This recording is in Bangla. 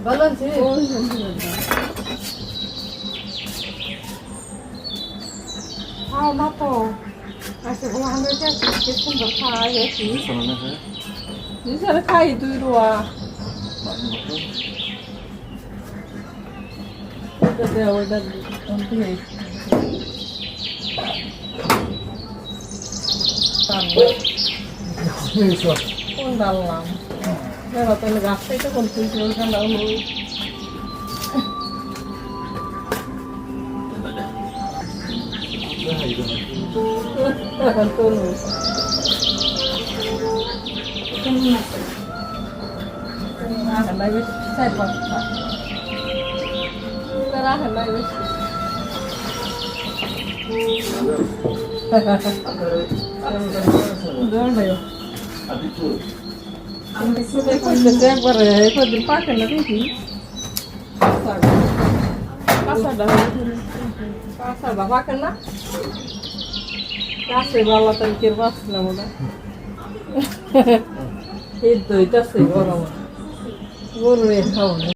ভালো আছে খাও না তো আচ্ছা ও আমরা কি সুন্দর খাই আছি নিসারে খাই দুই রোয়া ওটা দে ওটা দিয়ে কোন ডাললাম দেখো তাহলে গাছটাই তো কোন তুলছি ওখানে ডাললো এখন তুলবো রাখেন নাই বেশি চার পাঁচটা রাখেন নাই বেশি একবারে কদিন পাকে না দেখি কাঁচাটা পাকে না কাছে বালা তারিখের বাঁচলাম ওটা এই দইটা সে গরম গরু খাওয়া